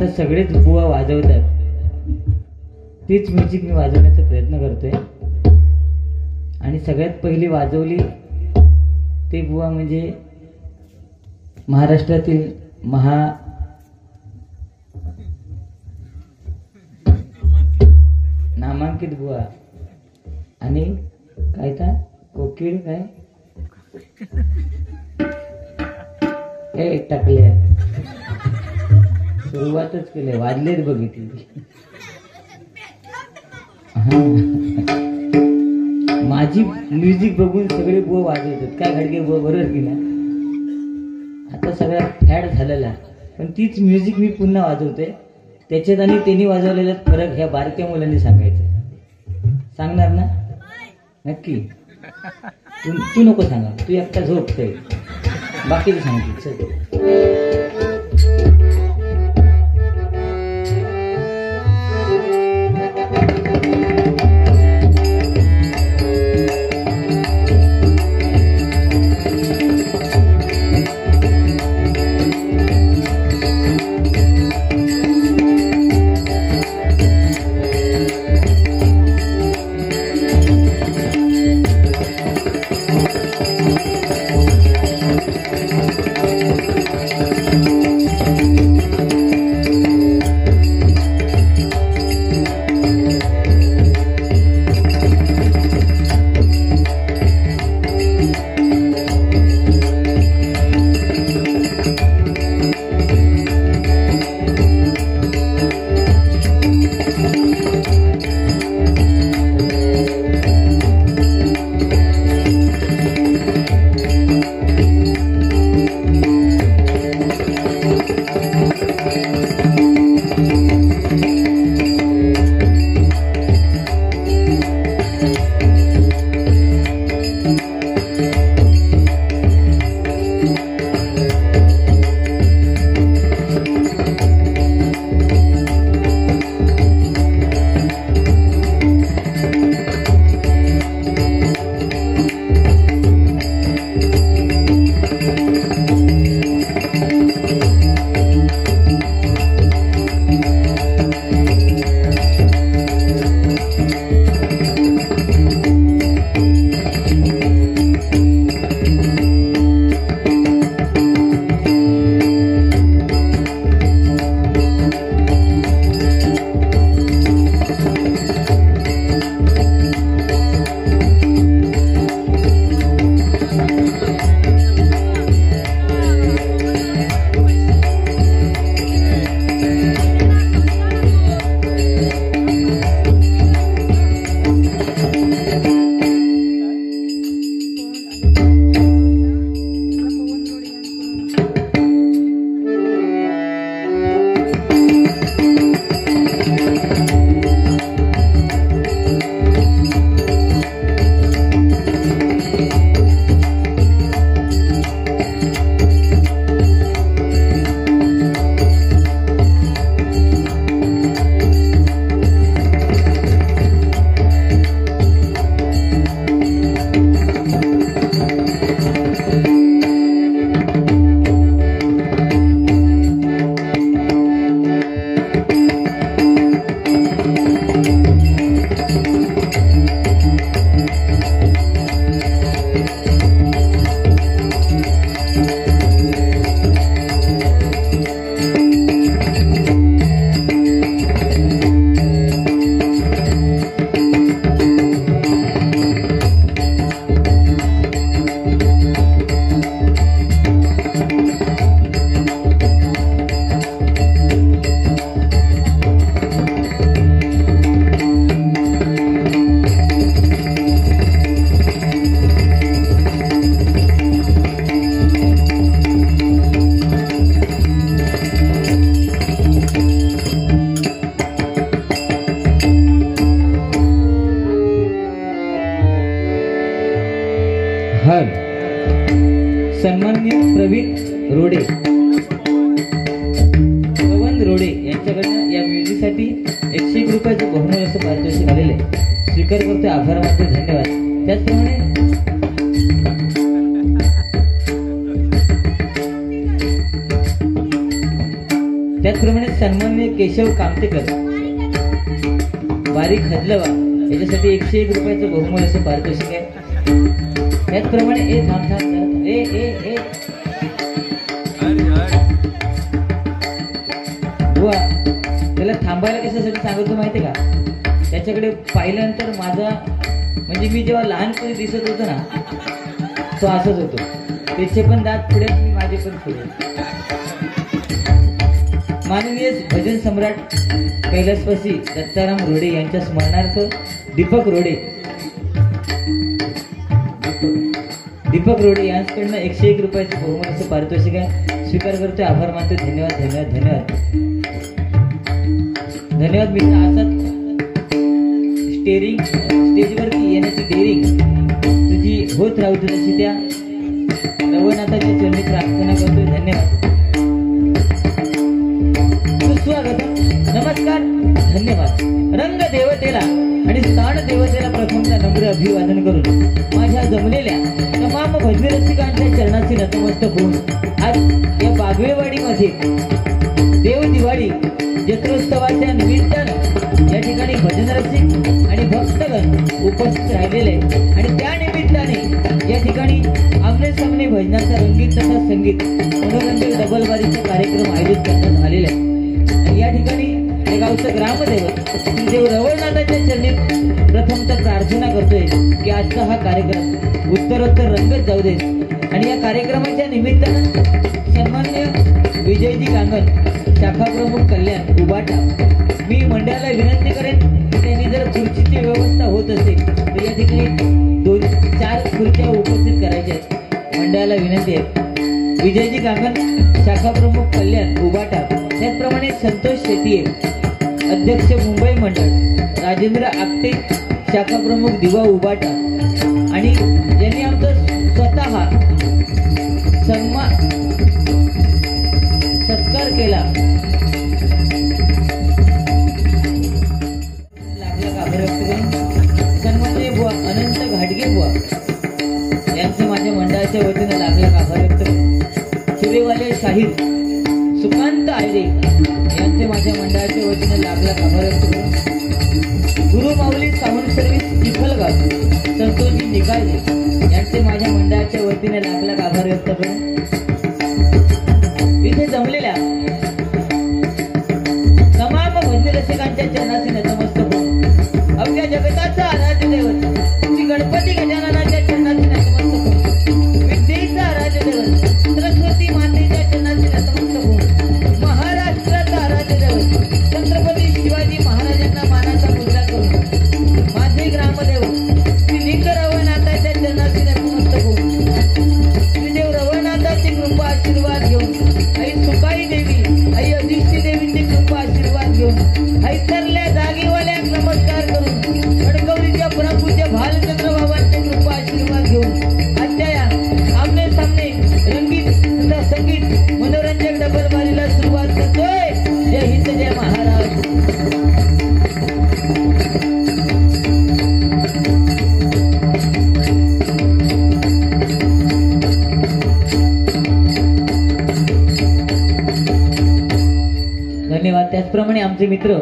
आता सगळेच बुवा वाजवतात तीच म्युझिक मी वाजवण्याचा प्रयत्न करतोय. आणि सगळ्यात पहिली वाजवली ते बुवा म्हणजे महाराष्ट्रातील नामांकित बुवा आणि काय का कोकिळ काय हे टाकले सुरुवातच केले वाजलेच बघितली. माझी म्युझिक बघून सगळे बुवा वाजवतात काय घडके बुवा बरोबर की ना. आता सगळा फॅड झालेला पण तीच म्युझिक मी पुन्हा वाजवते. त्याच्यात आणि त्यांनी वाजवलेल्यात फरक ह्या बारक्या मुलांनी सांगायचं. सांगणार ना नक्की. तू नको सांगा तू एकटा झोपतोय बाकीचे सांगते. हर सन्माननीय प्रवीण रोडे पवन रोडे यांच्याकडनं या म्युझिकसाठी 101 रुपयाचं बहुमूल्य असं पारितोषिक आलेलं आहे. स्वीकार करतोय, आभार मानतोय, धन्यवाद. त्याचप्रमाणे त्याचप्रमाणे सन्माननीय केशव कामतेकर बारीक हदलवा याच्यासाठी 101 रुपयाचं बहुमूल्य असे पारितोषिक आहे. त्याचप्रमाणे ए थांब थांब ए ए ए बुवा त्याला थांबायला कशासाठी सांगतो माहिती का? त्याच्याकडे पाहिल्यानंतर माझा म्हणजे मी जेव्हा लहानपणी दिसत होतो ना तो असंच होतो. त्याचे पण दात पुढे मी माझे पण पुढे. माननीय भजन सम्राट कैलासवासी दत्ताराम रोडे यांच्या स्मरणार्थ दीपक रोडे यांच्याकडनं 101 रुपयाचे बहुमूल्य असं पारितोषिक आहे. स्वीकार करतोय, आभार मानतोय. धन्यवाद धन्यवाद धन्यवाद धन्यवाद मित्र. असाच स्टेजवरती येण्याची डेअरिंग तुझी होत राहू दे तशी त्या रवनाथाच्या चरणी प्रार्थना करतोय. धन्यवाद. सुस्वागत, नमस्कार, धन्यवाद. रंग देवतेला आणि स्थान देवतेला प्रथमचा नम्र अभिवादन करून माझ्या जमलेल्या तमाम भजनी रसिकांच्या चरणाची नतमस्तक होऊन आज या बागवेवाडीमध्ये देव दिवाळी जत्रोत्सवाच्या निमित्तानं या ठिकाणी भजन रसिक आणि भक्तगण उपस्थित राहिलेले आणि त्या निमित्ताने या ठिकाणी आमने सामने भजनाचा रंगीत तथा संगीत मनोरंजक डबलबारीचा कार्यक्रम आयोजित करण्यात आलेला आहे. या ठिकाणी या गावचं ग्रामदैवत श्रीदेव रवळनाथांच्या चरणी प्रथमतः प्रार्थना करतोय की आजचा हा कार्यक्रम उत्तरोत्तर रंगत जाऊ दे. आणि या कार्यक्रमाच्या निमित्तानं सन्माननीय विजयजी गांगण शाखा प्रमुख कल्याण उबाटा मी मंडळाला विनंती करेन की त्यांनी जर खुर्चीची व्यवस्था होत असेल तर या ठिकाणी 2-4 खुर्च्या उपस्थित करायच्या आहेत. मंडळाला विनंती आहे. विजयजी गांगण शाखा प्रमुख कल्याण उबाटा, त्याचप्रमाणे संतोष शेट्ये अध्यक्ष मुंबई मंडळ, राजेंद्र आपटे शाखा प्रमुख दिवा उबाटा आणि ज्यांनी आमचं स्वतः सत्कार केला लागला आभार व्यक्त करून सन्माननीय बुवा अनंत घाटगे बुवा यांचे माझ्या मंडळाच्या वतीने लागला आभार व्यक्त करून शिवेवाले शाहीर सुकांत आयरे यांचे माझ्या मंडळाच्या वतीने लागला आभार व्यक्त करून गुरु माऊली साऊंड सर्व्हिस चिखलगाव संतोषजी निकाळे यांचे माझ्या मंडळाच्या वतीने लागला आभार व्यक्त करून इथे जमलेल्या तमाम भजनी रसिकांच्या चरणाचे नतमस्तक होऊन अवघ्या जगताचा आराध्य दैवत श्री गणपती गजाननाच्या चरणाचे नतमस्तक होऊन विद्येचा आराध्य दैवत सरस्वती मातेच्या चरणाचे नतमस्तक होऊन महाराष्ट्राचा आराध्य दैवत छत्रपती शिवाजी महाराजांना मानाचा मुद्रा करून माझे ग्रामदैवत श्री लिंग रवळनाथाच्या चरणाचे नतमस्तक होऊन श्रीदेव रवळनाथाची कृपा आशीर्वाद घेऊन आई सुकाई देवी आई अधिष्ठी देवीची कृपा आशीर्वाद घेऊन आई तरल्या जागेवाल्या नमस्कार करून खडकवलीच्या प्रभूच्या भालचंद्र बाबांची कृपा आशीर्वाद घेऊन आजच्या या आमने सामने रंगीत तथा संगीत मनोरंजक डबलबारीला सुरुवात करतोय. जय हिंद, जय महाराज. धन्यवाद. त्याचप्रमाणे आमचे मित्र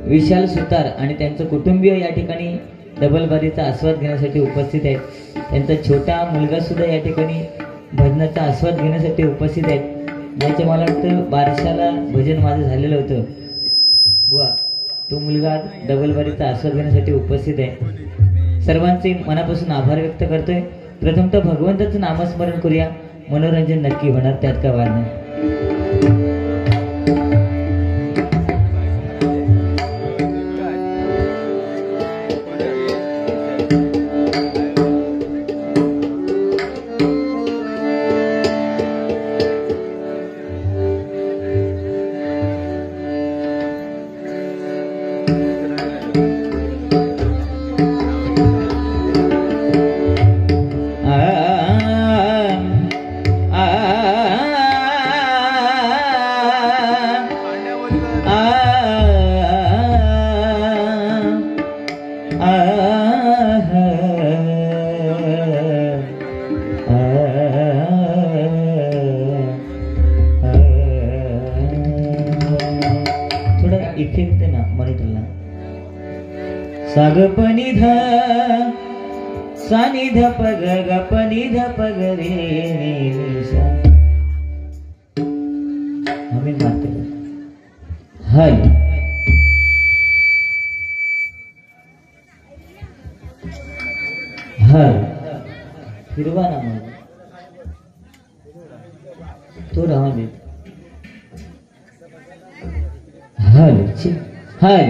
विशाल सुतार आणि त्यांचं कुटुंबीय या ठिकाणी डबलबारीचा आस्वाद घेण्यासाठी उपस्थित आहेत. त्यांचा छोटा मुलगा सुद्धा या ठिकाणी भजनाचा आस्वाद घेण्यासाठी उपस्थित आहेत. ज्याचे मला वाटतं बारशाला भजन माझं झालेलं होतं बुवा, तो मुलगा डबलबारीचा आस्वाद घेण्यासाठी उपस्थित आहे. सर्वांचे मनापासून आभार व्यक्त करतोय. प्रथमतः भगवंताचं नामस्मरण करूया, मनोरंजन नक्की होणार, त्यात काय वाद नाही. साग पनी ध सानी ध पग ग पनी ध पग रे नी सा आम्ही मारते हल हल फिरवा ना मग तो राहा दे हल हल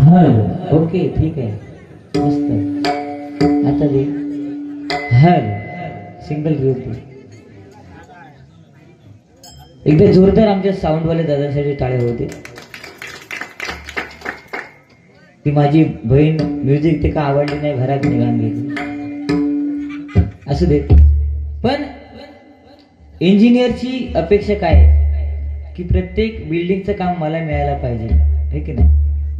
हल ओके ठीक आहे मस्त आता दे हल सिंगल घेऊ एकदा जोरदार आमच्या साऊंडवाले दादासाठी टाळे होते ती माझी बहीण म्युझिक ते का आवडली नाही घरात निघान गेली असू दे पण इंजिनियरची अपेक्षा काय की प्रत्येक बिल्डिंगचं काम मला मिळायला पाहिजे हे की नाही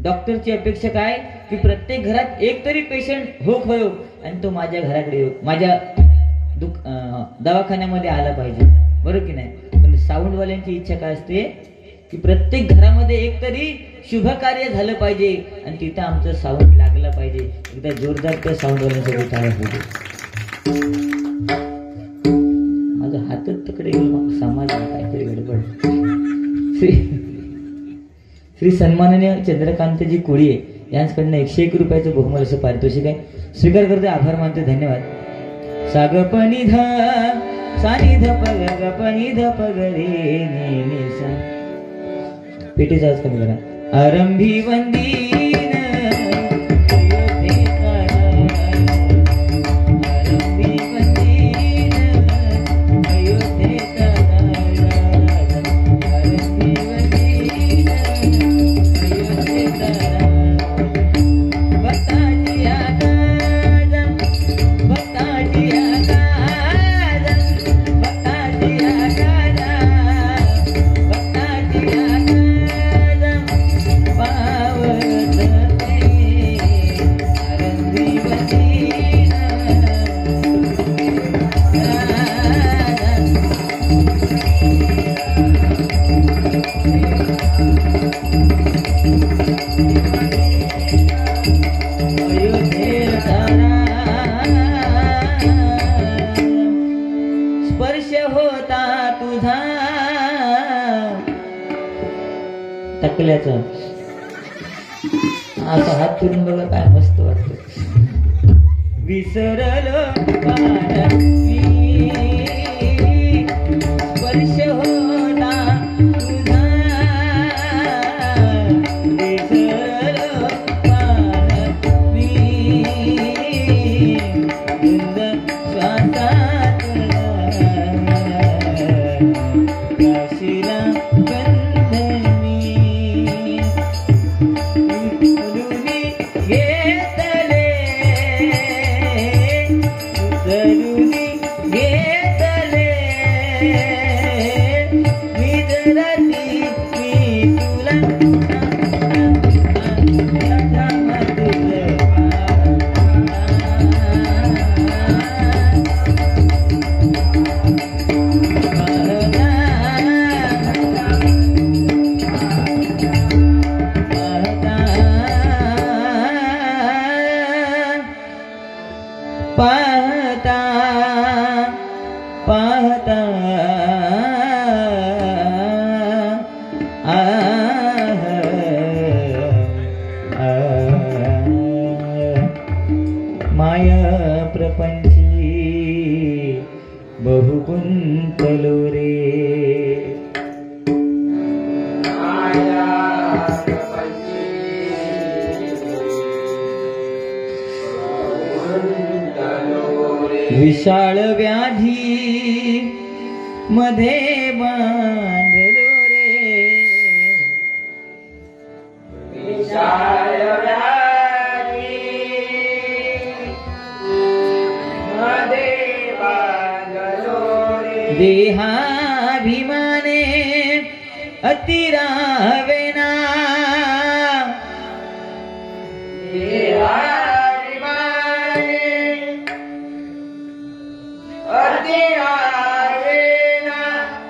डॉक्टरची अपेक्षा काय की प्रत्येक घरात एक तरी पेशंट हो खयो आणि तो माझ्या घराकडे येऊ माझ्या दवाखान्यामध्ये आला पाहिजे बरोबर की नाही पण साऊंडवाल्यांची इच्छा काय असते की प्रत्येक घरामध्ये एक तरी शुभ कार्य झालं पाहिजे आणि तिथं आमचं साऊंड लागलं पाहिजे एकदा जोरदार त्या साऊंडवाल्यांसाठी टाळ्या होते माझा हातच तिकडे गेलो मग समाज काहीतरी गडबड श्री सन्माननीय चंद्रकांतजी कोळीये यांच्याकडनं 101 रुपयाचं बहुमूल्य असं पारितोषिक आहे स्वीकार करते आभार मानते धन्यवाद साग पनी ध सानी ध पग ग पनी ध पग रे नी सा पेटीचा आवाज कमी करा आरंभी वंदीन टकल्याचा असा हात फिरून बघा काय मस्त वाटत विसरलो स्पर्श होता तुझा विसरलो मी श्वासात काशीला पाहता पाहता माया प्रपंची बहु गुंतलो रे विशाळ व्याधी मध्ये बांधलो रे विशाळ व्याधी मध्ये बांधलो रे देहाभिमाने अतिरावेना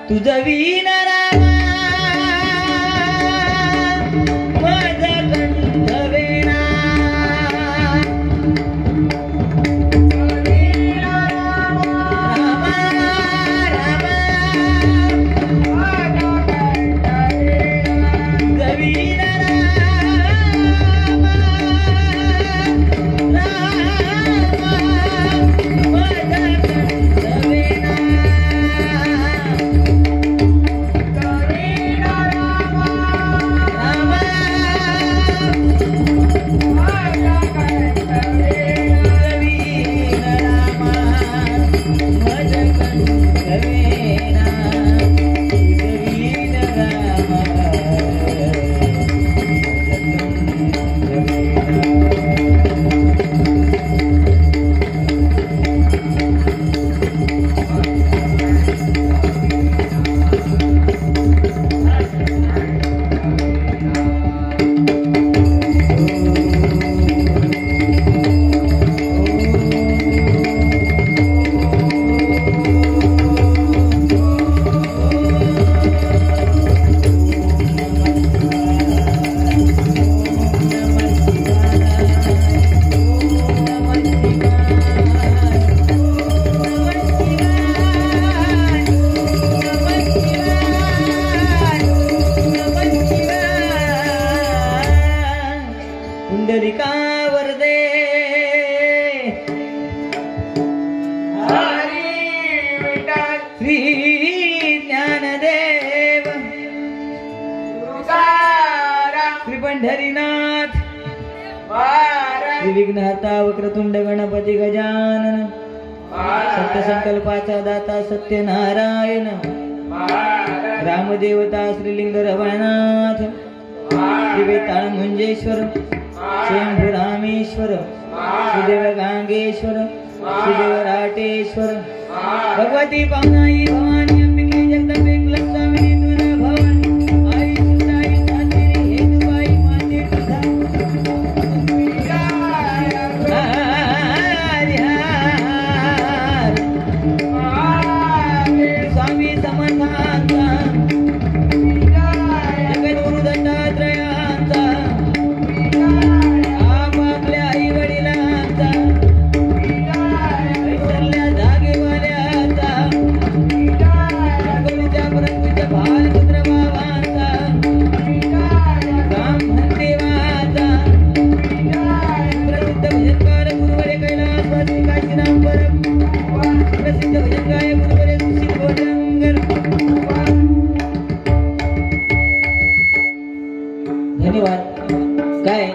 तुझ वीण रामा पुंडलिकावर दे श्री ज्ञानदेव श्री पंढरीनाथ श्री विघ्नहर्ता वक्रतुंड गणपती गजानन सत्य संकल्पाचा दाता सत्यनारायण रामदेवता श्रीलिंग रवळनाथ श्री वेताळ मंजेश्वर शंभू रामेश्वर श्रीदेव गांगेश्वर श्रीदेव राटेश्वर भगवती पावनाई भवानी अंबिके जगदंबे कुलस्वामिनी तुला भवानी आई सुताई सातेरी हेतुबाई माते तुझा स्वामी समर्थांचा जगद्गुरु दत्तात्रयांचा आपापल्या आई वडिलांचा ऐश्वर्या जागेवाल्याचा गणपतीच्या परमपूज्य बालपुत्र बाबांचा ब्राह्मण देवाचा प्रसिद्ध भजनकार गुरुवरे कैलासवासी काशीराम परम प्रसिद्ध भजनगाय गुरुवरे सुशील गोटंगर धन्यवाद. काय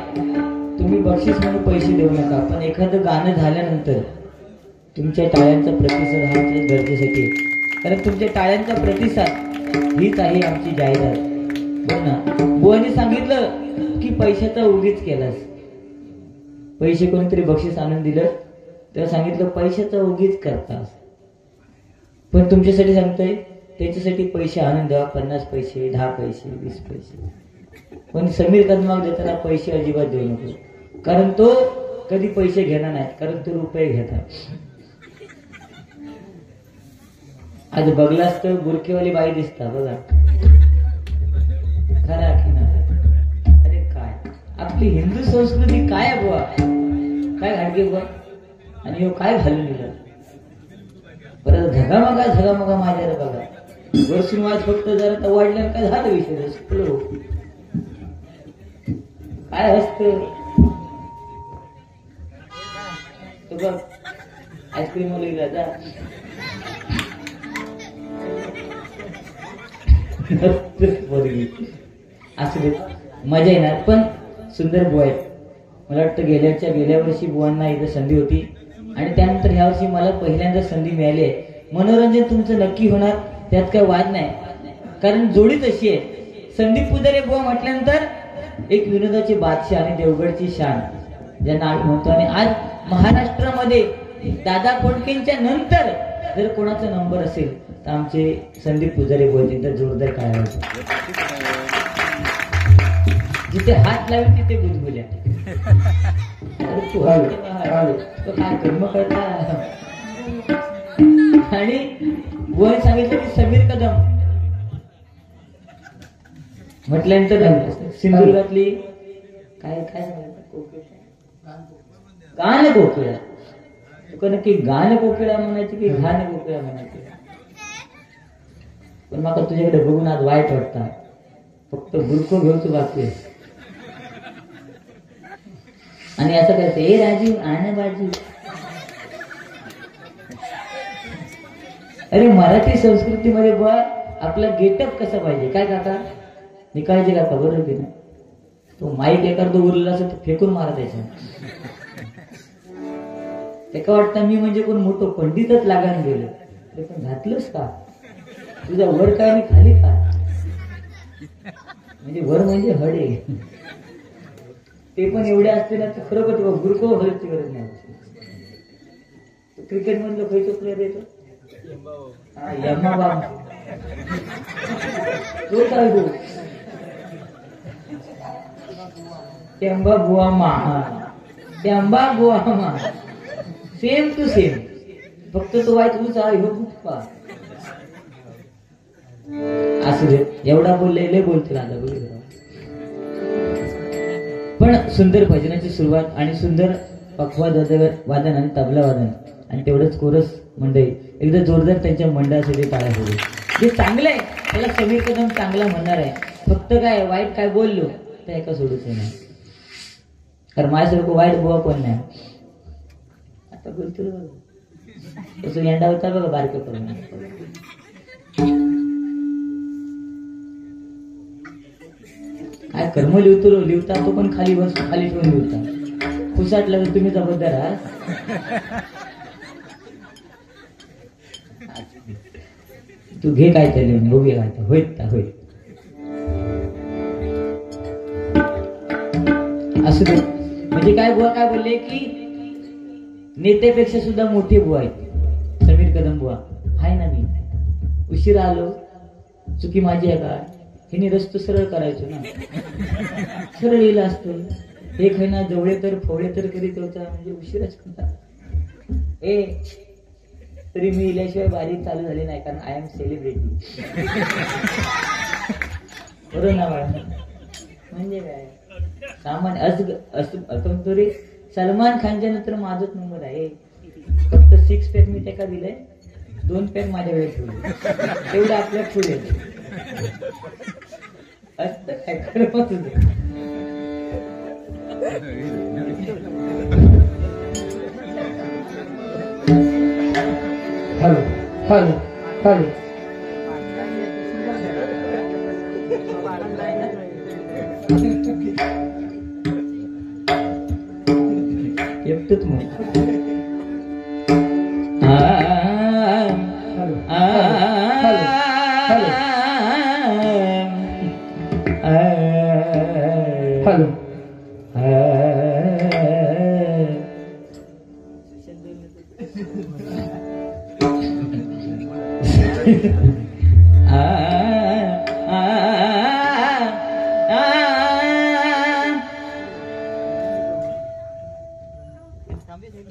तुम्ही बक्षीस म्हणून पैसे देऊ नका, पण एखादं गाणं झाल्यानंतर तुमच्या टाळ्यांचा प्रतिसाद हा आमच्या गरजेसाठी आहे. कारण तुमच्या टाळ्यांचा प्रतिसाद हीच आहे आमची जाहिरात. बघ ना, बुवानी सांगितलं की पैशाचा उगीच केलास. पैसे कोणीतरी बक्षीस आणून दिलं तेव्हा सांगितलं पैशाचा उगीच करतास. पण तुमच्यासाठी सांगतोय त्याच्यासाठी पैसे आणून द्यावा. 50 पैसे, 10 पैसे, 20 पैसे. पण समीर कदमाक देताना पैसे अजिबात देऊ नको, कारण तो कधी पैसे घेणार नाही, कारण तो रुपये घेतात. आज बघलास तर बुरकेवाली बाई दिसता बघा, खरा की नाही? अरे काय आपली हिंदू संस्कृती काय आहे बुवा, काय घाडगे बुवा, आणि हो काय घालून दिलं. परत झगामगा माझ्याला बघा. वर्षून वाज फक्त जरा वाढल्यानं काय झालं विषय शिकलो काय असत. तो बघ आईस्क्रीम लिहिला जा असू दे, मजा येणार. पण सुंदर बुवा आहेत. मला वाटतं गेल्या वर्षी बुवांना इथं संधी होती आणि त्यानंतर ह्या वर्षी मला पहिल्यांदा संधी मिळाली आहे. मनोरंजन तुमचं नक्की होणार, त्यात काय वाद नाही, कारण जोडी तशी आहे. संदीप पुजारी बुवा म्हटल्यानंतर एक विनोदाची बादशाह आणि देवगडची शान ज्यांना आम्ही म्हणतो. आणि आज महाराष्ट्रामध्ये दादा कोंडकेंच्या नंतर जर कोणाचा नंबर असेल तर आमचे संदीप पुजारी बोलतील तर जोरदार काय होतं. जिथे हात लावेल तिथे बुजबुल्या. तो काय कर्म करता. आणि वर सांगितलं की समीर कदम म्हटल्यानंतर सिंधुदुर्गातली काय काय गाण कोकिळा. तुका नक्की गाण कोकिळा म्हणायची की घाण कोकिळा म्हणायची. पण माका तुझ्याकडे बघून आज वाईट वाटतं. फक्त बुरको घेऊच बाकी आहे. आणि असं काय ए राजू आण बाजू. अरे मराठी संस्कृतीमध्ये बुवा आपला गेटअप कसा पाहिजे. काय काका निकाळचे काका बरोबर की नाही. तो माईक एखादा उरला असं फेकून मारत यायचा. त्याका वाटतं मी म्हणजे कोण मोठं पंडितच लागायला गेलं. ते पण घातलंस का तुझा वर काय आणि खाली का. म्हणजे वर म्हणजे हडे ते पण एवढे असते ना तर खरोखर गुरको व्हायची गरज नाही. क्रिकेट मधलं खयचो प्लेअर येतो यम्मा बाब तो काय गो Temba Bavuma. Temba Bavuma same to same. फक्त तो वाईट उचा हो गुप्पा. असू दे एवढा बोलले बोलतील आता बोल. पण सुंदर भजनाची सुरुवात आणि सुंदर पखवाद वादन आणि तबला वादन आणि तेवढंच कोरस मंडळी. एकदा जोरदार त्यांच्या मंडळासाठी टाळ्या होते. जे चांगलं आहे त्याला समीर कदम चांगला म्हणणार आहे. फक्त काय वाईट काय बोललो तर एका सोडूच नाही. कारण माझ्यासारखं वाईट बुवा कोण नाही. आता बोलतो तसं यंडा होता बघा बारके करून. काय कर्म लिवता तो पण खाली बस खाली ठेवून लिवता. खुसाटला तर तुम्ही जबाबदार आहात. तू घे काय तरी उभे काय होईत होईत असं. म्हणजे काय बुवा काय बोलले की नेत्यापेक्षा सुद्धा मोठे बुवा आहेत. समीर कदम बुवा आहे ना. मी उशिरा आलो, चुकी माझी आहे का? हिने रस्ता सरळ करायचो ना, सरळ येईल असतं. एक आहे ना जवळे तर फोवळे तर करीत होता, म्हणजे उशिराच होता. तरी मी इल्याशिवाय बारी चालू झाली नाही, कारण आय एम सेलिब्रिटी. बरोबर ना बाळा? म्हणजे काय सामान्य असं तरी सलमान खानच्या नंतर माझाच नंबर आहे. फक्त 6 पॅक मी त्याला दिलंय, 2 पॅक माझ्या वेळेस ठेवले. तेवढं आपल्या पुढे असतं काय खरं तुझं. Hello hello hello. एकटंच मग हॅलो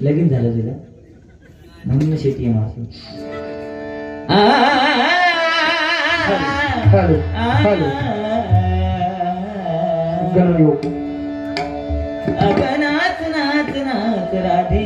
लगीन झालं तुला म्हणून शेती आहे माझी. नाच नाच नाच राधे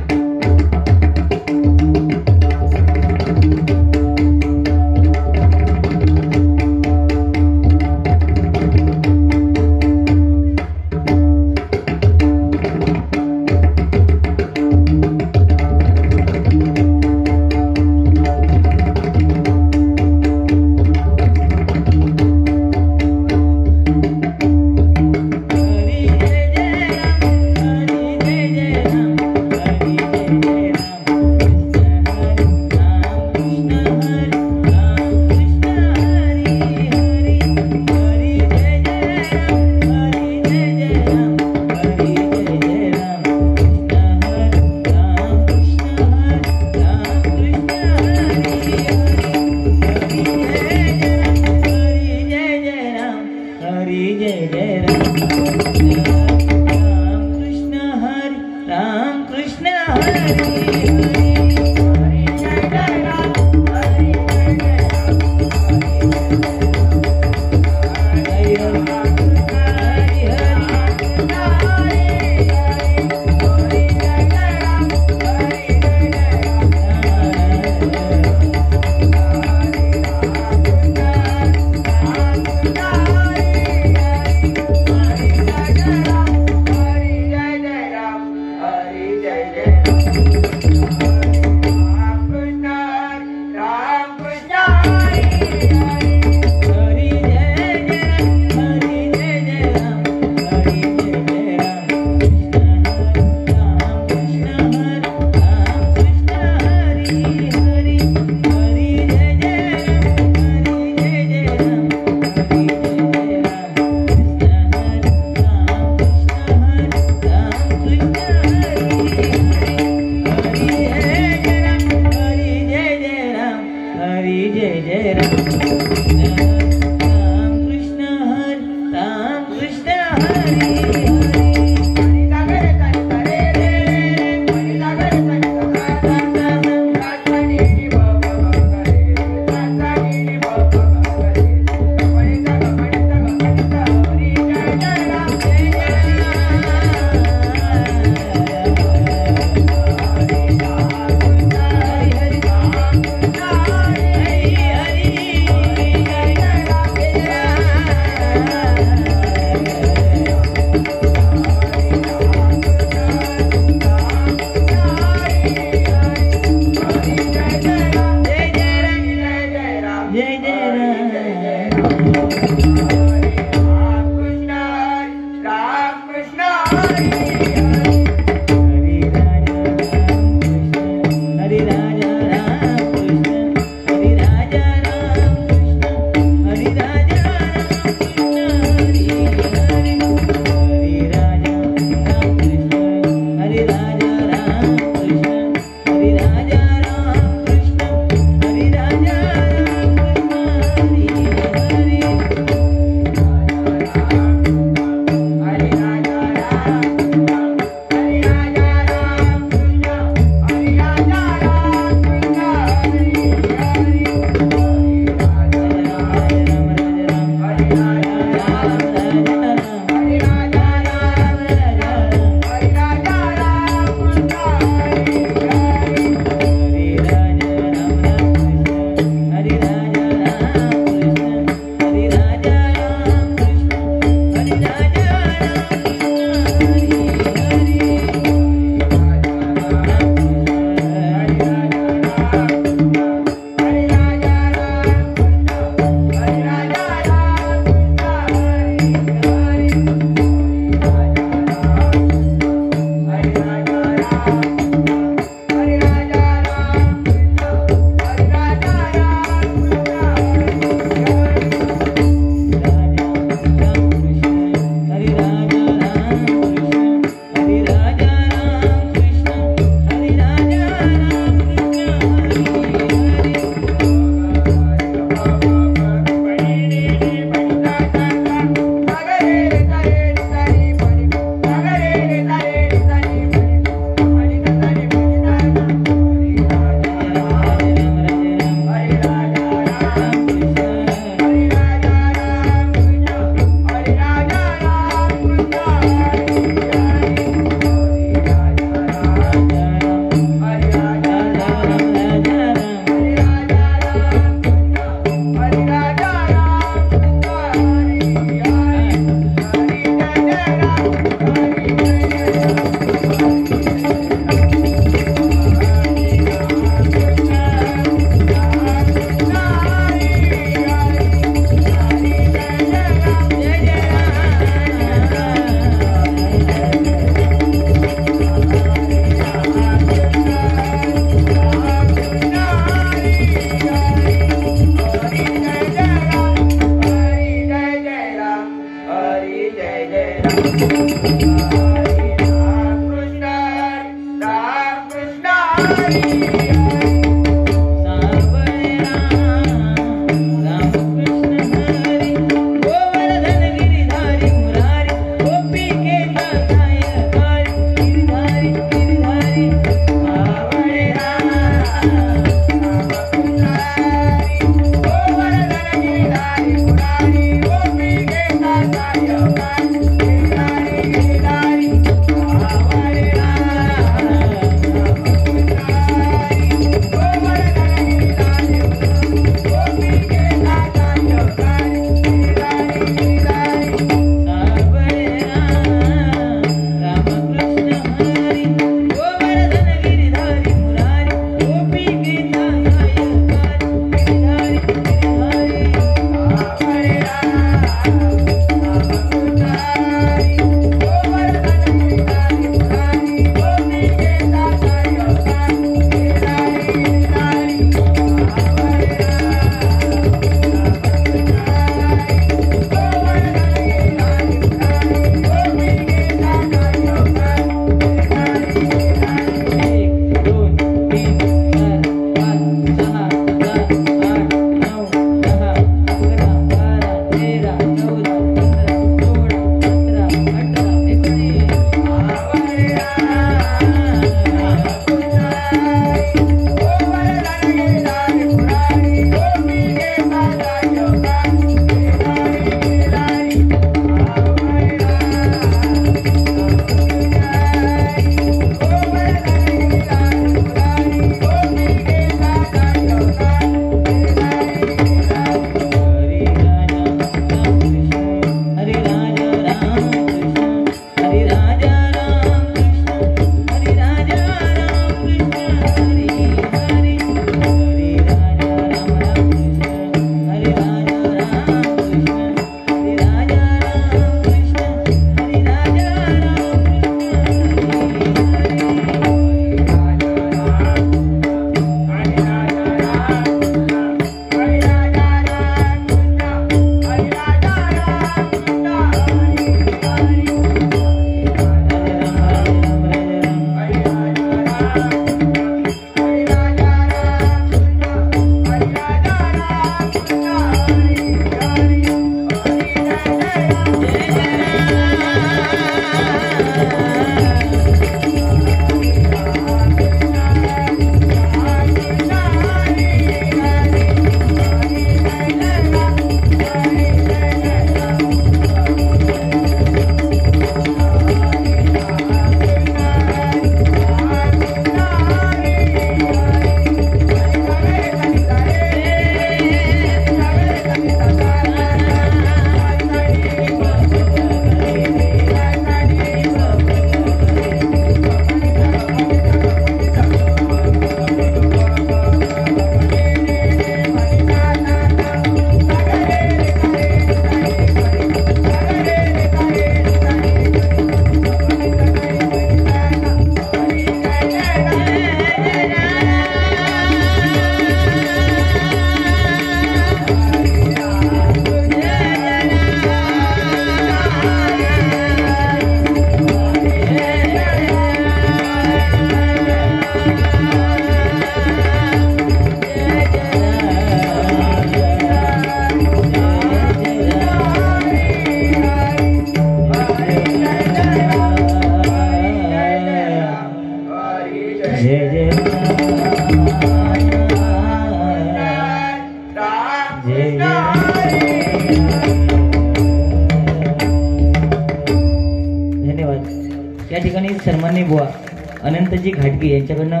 राजेशजी घाटगे यांच्याकडनं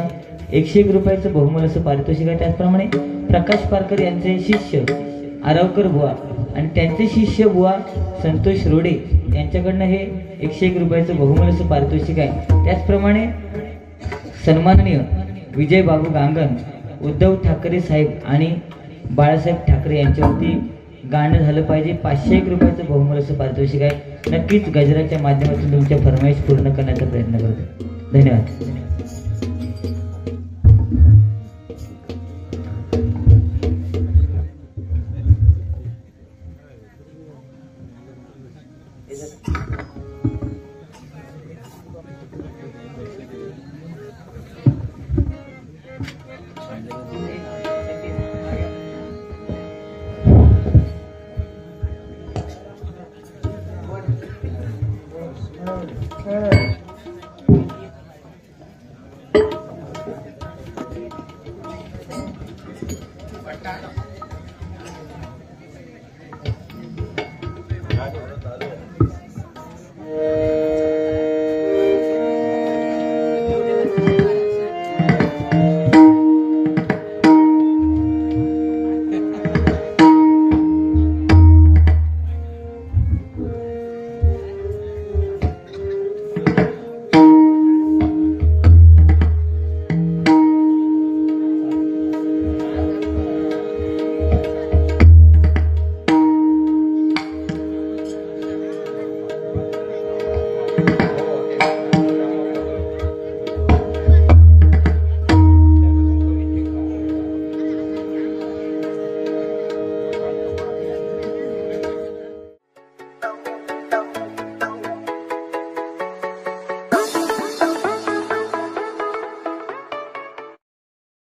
101 रुपयाचं बहुमूल्य असं पारितोषिक आहे. त्याचप्रमाणे प्रकाश पारकर यांचे शिष्य आरावकर बुवा आणि त्यांचे शिष्य बुवा संतोष रोडे यांच्याकडनं हे 101 रुपयाचं बहुमूल्य असं पारितोषिक आहे. त्याचप्रमाणे सन्माननीय विजय बाबू गांगण, उद्धव ठाकरे साहेब आणि बाळासाहेब ठाकरे यांच्यावरती गाणं झालं पाहिजे 501 रुपयाचं बहुमूल्य असं पारितोषिक आहे. नक्कीच गजराच्या माध्यमातून तुमच्या फरमाईश पूर्ण करण्याचा प्रयत्न करतो. धन्यवाद. Thank you.